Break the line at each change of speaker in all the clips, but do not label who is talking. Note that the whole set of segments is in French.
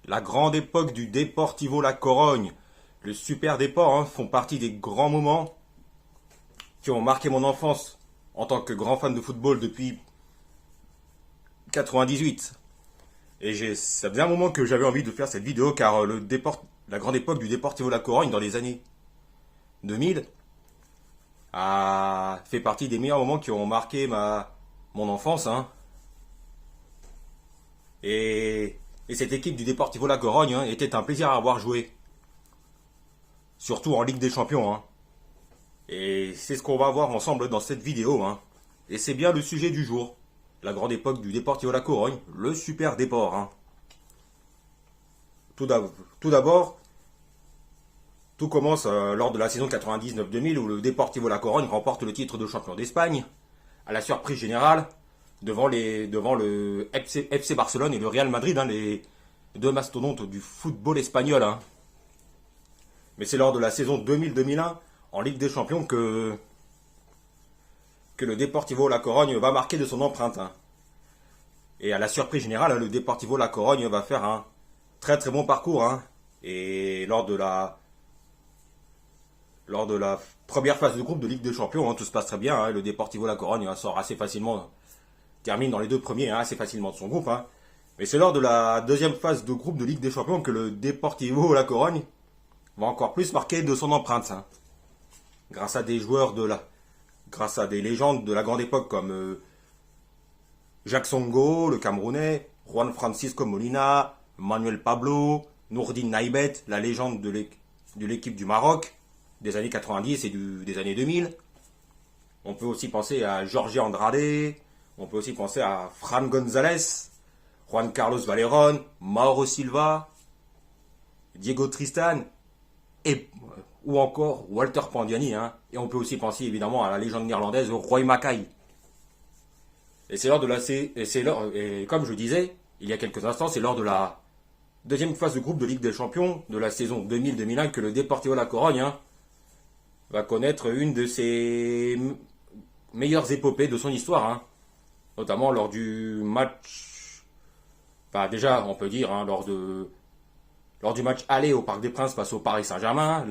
La grande époque du Deportivo La Corogne, le Super Déport font partie des grands moments qui ont marqué mon enfance en tant que grand fan de football depuis 98. Ça faisait un moment que j'avais envie de faire cette vidéo car la grande époque du Deportivo La Corogne dans les années 2000 a fait partie des meilleurs moments qui ont marqué mon enfance. Et cette équipe du Deportivo La Corogne était un plaisir à avoir joué. Surtout en Ligue des Champions. Et c'est ce qu'on va voir ensemble dans cette vidéo. Et c'est bien le sujet du jour. La grande époque du Deportivo La Corogne, le Super Déport. Tout d'abord, tout commence lors de la saison 99-2000 où le Deportivo La Corogne remporte le titre de champion d'Espagne, à la surprise générale, devant le FC Barcelone et le Real Madrid, les deux mastodontes du football espagnol. Mais c'est lors de la saison 2000-2001, en Ligue des Champions, que le Deportivo La Corogne va marquer de son empreinte. Et à la surprise générale, le Deportivo La Corogne va faire un très très bon parcours. Et lors de la première phase de groupe de Ligue des Champions, tout se passe très bien. Le Deportivo La Corogne sort assez facilement, termine dans les deux premiers assez facilement de son groupe. Mais c'est lors de la deuxième phase de groupe de Ligue des Champions que le Deportivo La Corogne va encore plus marquer de son empreinte. Grâce à des grâce à des légendes de la grande époque comme Jacques Songo, le Camerounais, Juan Francisco Molina, Manuel Pablo, Nourdine Naïbet, la légende de l'équipe du Maroc des années 90 et des années 2000. On peut aussi penser à Jorge Andrade, on peut aussi penser à Fran González, Juan Carlos Valerón, Mauro Silva, Diego Tristan, ou encore Walter Pandiani. Et on peut aussi penser évidemment à la légende néerlandaise Roy Mackay. Et c'est lors de et comme je disais il y a quelques instants, c'est lors de la deuxième phase de groupe de Ligue des Champions de la saison 2000-2001 que le Deportivo La Corogne va connaître une de ses meilleures épopées de son histoire. Notamment lors du match, déjà on peut dire lors du match aller au Parc des Princes face au Paris Saint-Germain,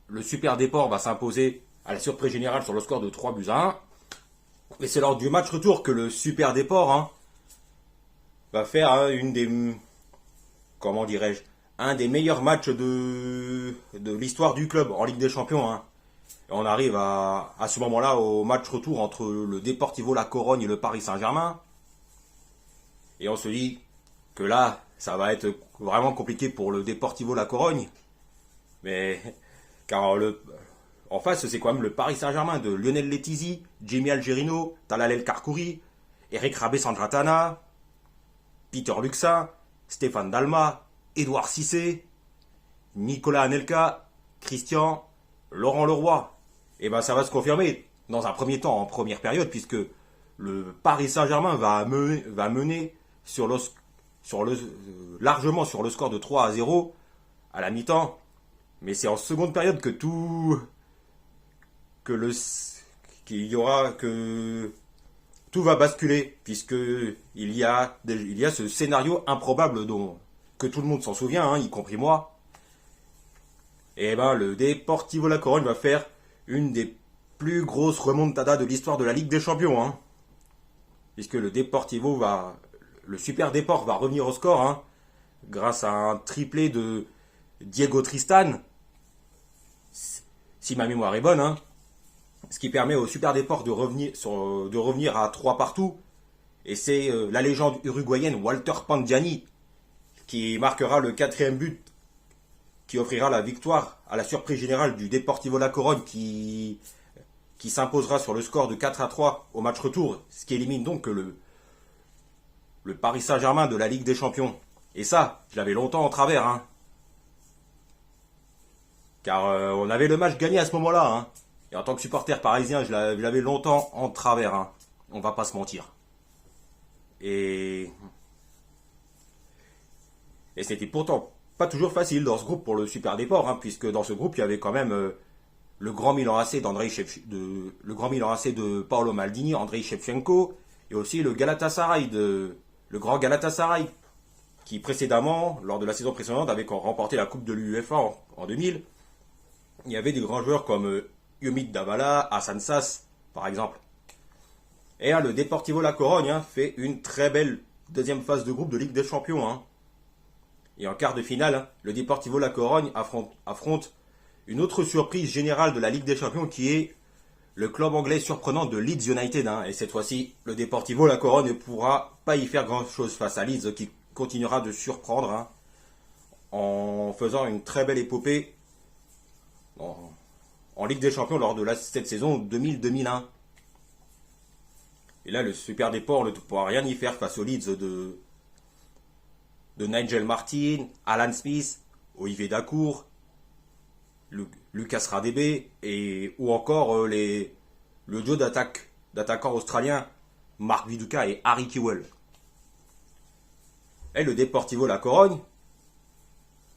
le Super Déport va s'imposer à la surprise générale sur le score de 3-1. Et c'est lors du match retour que le Super Déport va faire un des meilleurs matchs de l'histoire du club en Ligue des Champions. Et on arrive à ce moment-là au match retour entre le Deportivo La Corogne et le Paris Saint-Germain. Et on se dit que là, ça va être vraiment compliqué pour le Deportivo La Corogne. Car en face, c'est quand même le Paris Saint-Germain de Lionel Letizi, Jimmy Algerino, Talal El Karkouri, Eric Rabé Sandratana, Peter Luxin, Stéphane Dalma, Édouard Cissé, Nicolas Anelka, Christian, Laurent Leroy. Et ça va se confirmer dans un premier temps, en première période, puisque le Paris Saint-Germain va mener largement sur le score de 3-0 à la mi-temps. Mais c'est en seconde période que tout va basculer, puisque il y a ce scénario improbable que tout le monde s'en souvient, y compris moi. Et le Deportivo La Corogne va faire une des plus grosses remontadas de l'histoire de la Ligue des Champions, puisque le Super Déport va revenir au score, grâce à un triplé de Diego Tristan, si ma mémoire est bonne, ce qui permet au Super Déport de revenir à 3 partout. Et c'est la légende uruguayenne Walter Pandiani qui marquera le 4e but qui offrira la victoire à la surprise générale du Deportivo La Corogne qui s'imposera sur le score de 4-3 au match retour, ce qui élimine donc le Paris Saint-Germain de la Ligue des Champions. Et ça, je l'avais longtemps en travers. Car on avait le match gagné à ce moment-là. Et en tant que supporter parisien, je l'avais longtemps en travers. On va pas se mentir. Et c'était pourtant pas toujours facile dans ce groupe pour le Super Déport, puisque dans ce groupe, il y avait quand même le grand Milan AC de Paolo Maldini, Andrei Shevchenko, et aussi le grand Galatasaray qui précédemment, lors de la saison précédente, avait remporté la Coupe de l'UEFA en 2000. Il y avait des grands joueurs comme Yomit Davala, Hassan Sass, par exemple. Et le Deportivo La Corogne fait une très belle deuxième phase de groupe de Ligue des Champions. Et en quart de finale, le Deportivo La Corogne affronte une autre surprise générale de la Ligue des Champions qui est le club anglais surprenant de Leeds United. Et cette fois-ci, le Deportivo La Corogne ne pourra pas y faire grand-chose face à Leeds qui continuera de surprendre en faisant une très belle épopée en Ligue des Champions lors de cette saison 2000-2001. Et là, le Super Déport ne pourra rien y faire face aux Leeds de Nigel Martin, Alan Smith, Olivier Dacour, Lucas Radebe ou encore le duo d'attaquants australiens Mark Viduka et Harry Kewell. Et le Deportivo La Corogne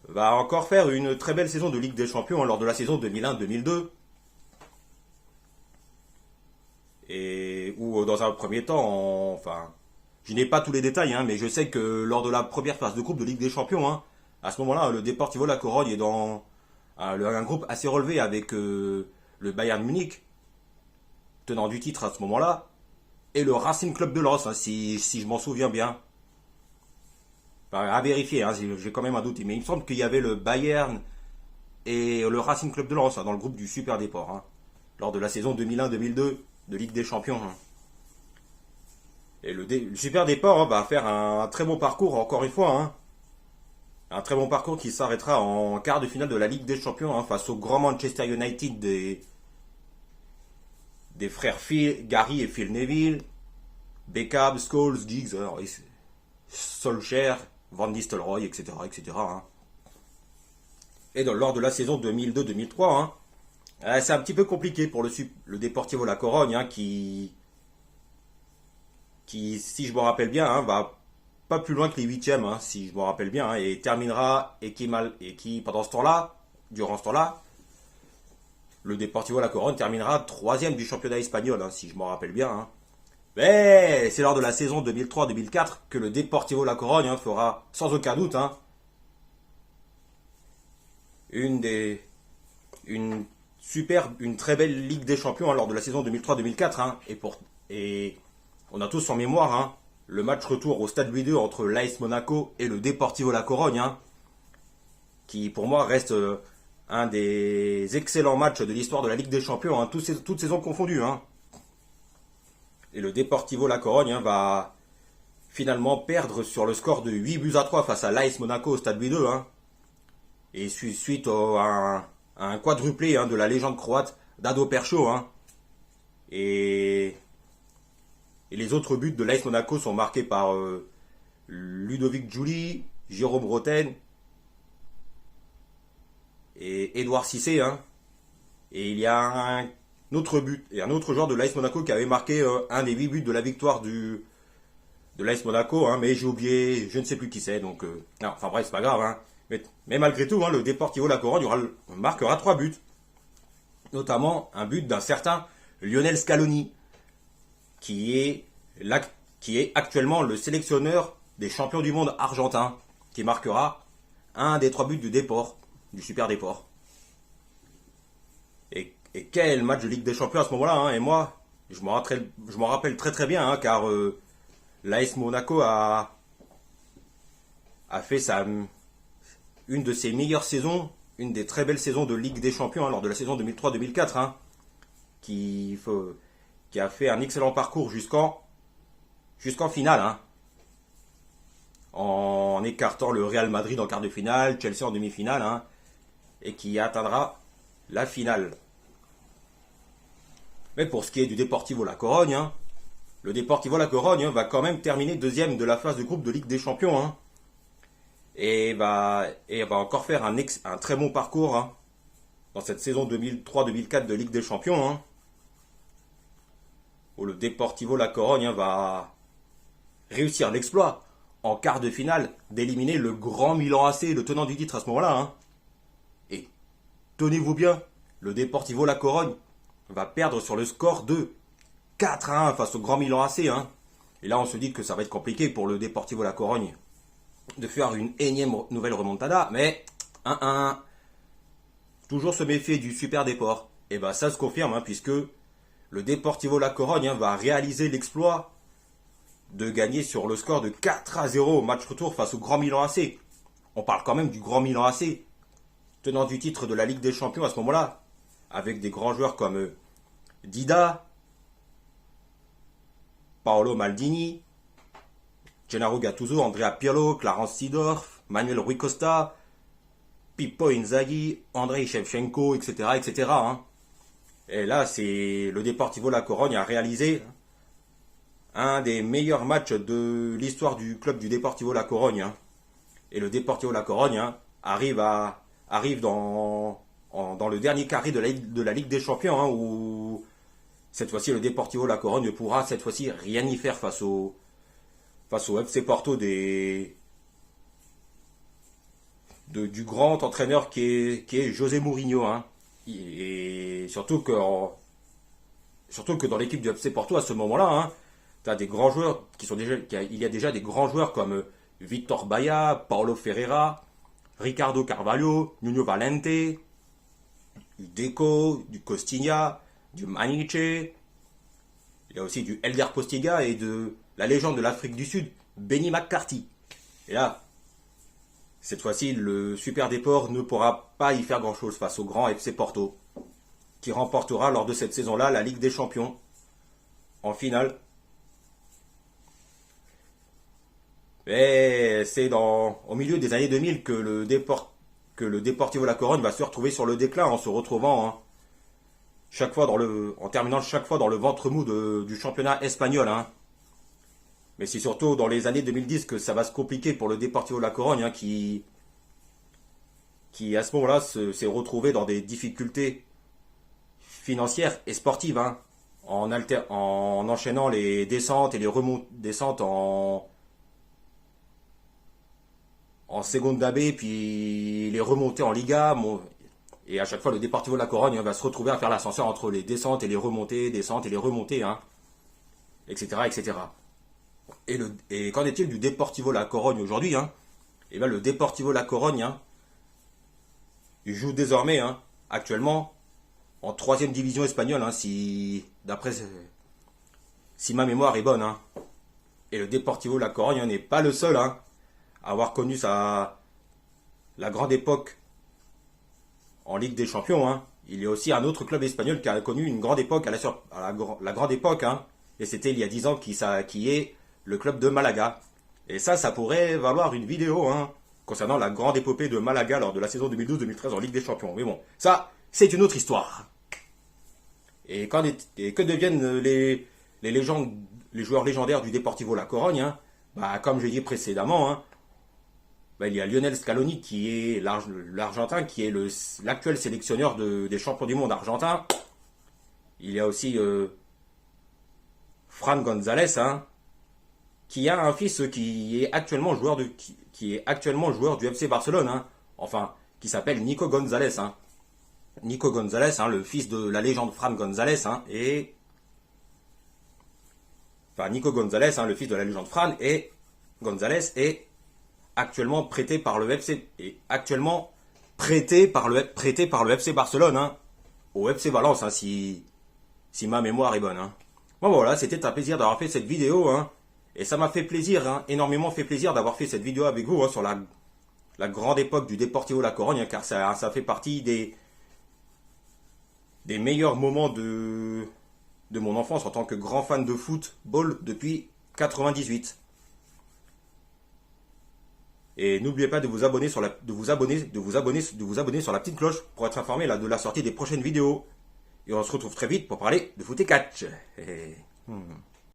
va encore faire une très belle saison de Ligue des Champions lors de la saison 2001-2002. Et où dans un premier temps, je n'ai pas tous les détails, mais je sais que lors de la première phase de groupe de Ligue des Champions, à ce moment-là, le Deportivo La Corogne est dans un groupe assez relevé avec le Bayern Munich, tenant du titre à ce moment-là, et le Racing Club de Lens, si je m'en souviens bien. À vérifier, j'ai quand même un doute, mais il me semble qu'il y avait le Bayern et le Racing Club de Lens dans le groupe du Super Déport, lors de la saison 2001-2002 de Ligue des Champions. Et le Super Déport va faire un très bon parcours, encore une fois. Un très bon parcours qui s'arrêtera en quart de finale de la Ligue des Champions face au grand Manchester United des frères Gary et Phil Neville, Beckham, Scholes, Giggs, Solskjaer, Van Nistelrooy, etc. etc. Et lors de la saison 2002-2003, c'est un petit peu compliqué pour le Deportivo La Corogne, qui, si je me rappelle bien, va pas plus loin que les huitièmes, si je me rappelle bien, et terminera, et qui pendant ce temps-là, durant ce temps-là, le Deportivo La Corogne terminera troisième du championnat espagnol, si je me rappelle bien. Mais c'est lors de la saison 2003-2004 que le Deportivo La Corogne fera sans aucun doute une très belle Ligue des Champions lors de la saison 2003-2004. Et on a tous en mémoire le match retour au Stade Louis II entre l'AS Monaco et le Deportivo La Corogne, qui pour moi reste un des excellents matchs de l'histoire de la Ligue des Champions, toutes saisons confondues. Et le Deportivo La Corogne va finalement perdre sur le score de 8-3 face à l'AS Monaco au Stade Louis II. Et suite à un quadruplé de la légende croate Dado Percho. Et les autres buts de l'AS Monaco sont marqués par Ludovic Giuli, Jérôme Roten et Édouard Cissé. Et il y a un autre but et un autre joueur de l'AS Monaco qui avait marqué un des 8 buts de la victoire de l'AS Monaco, mais j'ai oublié, je ne sais plus qui c'est, donc bref, c'est pas grave. Mais malgré tout, le Deportivo La Corogne marquera 3 buts, notamment un but d'un certain Lionel Scaloni, qui est actuellement le sélectionneur des champions du monde argentins, qui marquera un des 3 buts du Super Déport. Et quel match de Ligue des Champions à ce moment-là, et moi, je m'en rappelle très très bien, car l'AS Monaco a fait une de ses meilleures saisons, une des très belles saisons de Ligue des Champions lors de la saison 2003-2004, qui a fait un excellent parcours jusqu'en finale, en écartant le Real Madrid en quart de finale, Chelsea en demi-finale, et qui atteindra la finale. Mais pour ce qui est du Deportivo La Corogne, le Deportivo La Corogne va quand même terminer deuxième de la phase de groupe de Ligue des Champions, et va encore faire un très bon parcours dans cette saison 2003-2004 de Ligue des Champions, où le Deportivo La Corogne va réussir l'exploit en quart de finale d'éliminer le grand Milan AC, le tenant du titre à ce moment-là. Et tenez-vous bien, le Deportivo La Corogne va perdre sur le score de 4-1 face au grand Milan AC. Et là, on se dit que ça va être compliqué pour le Deportivo La Corogne. de faire une énième nouvelle remontada, mais 1-1. Toujours se méfier du Super Déport. Et ben ça se confirme, hein, puisque le Deportivo La Corogne va réaliser l'exploit de gagner sur le score de 4-0 au match retour face au Grand Milan AC. On parle quand même du Grand Milan AC, tenant du titre de la Ligue des Champions à ce moment-là, avec des grands joueurs comme Dida, Paolo Maldini, Gennaro Gattuso, Andrea Pirlo, Clarence Seedorf, Manuel Rui Costa, Pippo Inzaghi, Andrei Shevchenko, etc. etc. hein. Et là, c'est le Deportivo La Corogne a réalisé un des meilleurs matchs de l'histoire du club du Deportivo La Corogne. hein. Et le Deportivo La Corogne arrive dans le dernier carré de la Ligue des Champions, hein, où cette fois-ci le Deportivo La Corogne ne pourra cette fois-ci rien y faire face au FC Porto du grand entraîneur qui est José Mourinho. hein. Et surtout que dans l'équipe du FC Porto à ce moment-là, hein, tu as des grands joueurs il y a déjà des grands joueurs comme Victor Baia, Paulo Ferreira, Ricardo Carvalho, Nuno Valente, du Deco, du Costinha, du Maniche. Il y a aussi du Elder Postiga et de la légende de l'Afrique du Sud, Benny McCarthy. Et là, cette fois-ci, le Super Déport ne pourra pas y faire grand-chose face au grand FC Porto, qui remportera lors de cette saison-là la Ligue des Champions en finale. Et c'est au milieu des années 2000 que le Deportivo La Corogne va se retrouver sur le déclin en se retrouvant en terminant chaque fois dans le ventre mou du championnat espagnol. hein. Mais c'est surtout dans les années 2010 que ça va se compliquer pour le Deportivo La Corogne, hein, qui à ce moment-là s'est retrouvé dans des difficultés financières et sportives, hein, en enchaînant les descentes et les descentes en Seconde AB, puis les remontées en Liga. Et à chaque fois, le Deportivo La Corogne va se retrouver à faire l'ascenseur entre les descentes et les remontées, descentes et les remontées, hein, etc., etc. Et qu'en est-il du Deportivo La Corogne aujourd'hui, hein? Et bien le Deportivo La Corogne, hein, il joue désormais, hein, actuellement, en 3e division espagnole, hein, si ma mémoire est bonne. hein. Et le Deportivo La Corogne n'est pas le seul, hein, à avoir connu la grande époque en Ligue des Champions. hein. Il y a aussi un autre club espagnol qui a connu une grande époque, la grande époque, hein, et c'était il y a 10 ans, qui est le club de Malaga. Et ça pourrait valoir une vidéo, hein, concernant la grande épopée de Malaga lors de la saison 2012-2013 en Ligue des Champions. Mais bon, ça, c'est une autre histoire. Et que deviennent les légendes, les joueurs légendaires du Deportivo La Corogne, hein? Bah, comme je l'ai dit précédemment, hein, bah, il y a Lionel Scaloni qui est l'Argentin, qui est l'actuel sélectionneur des champions du monde argentins. Il y a aussi Fran González, hein, qui a un fils qui est actuellement joueur du FC Barcelone, hein, enfin, qui s'appelle Nico González. Hein. Nico González, hein, le fils de la légende Fran González, hein, Nico González, hein, le fils de la légende Fran, et González est actuellement prêté par le FC Barcelone, hein, au FC Valence, hein, si ma mémoire est bonne. Hein. Bon voilà, c'était un plaisir d'avoir fait cette vidéo, hein, et ça m'a fait plaisir, hein, énormément fait plaisir d'avoir fait cette vidéo avec vous, hein, sur la grande époque du Deportivo La Corogne, hein, car ça fait partie des meilleurs moments de mon enfance en tant que grand fan de football depuis 98. Et n'oubliez pas de vous abonner sur la petite cloche pour être informé de la sortie des prochaines vidéos. Et on se retrouve très vite pour parler de foot et catch.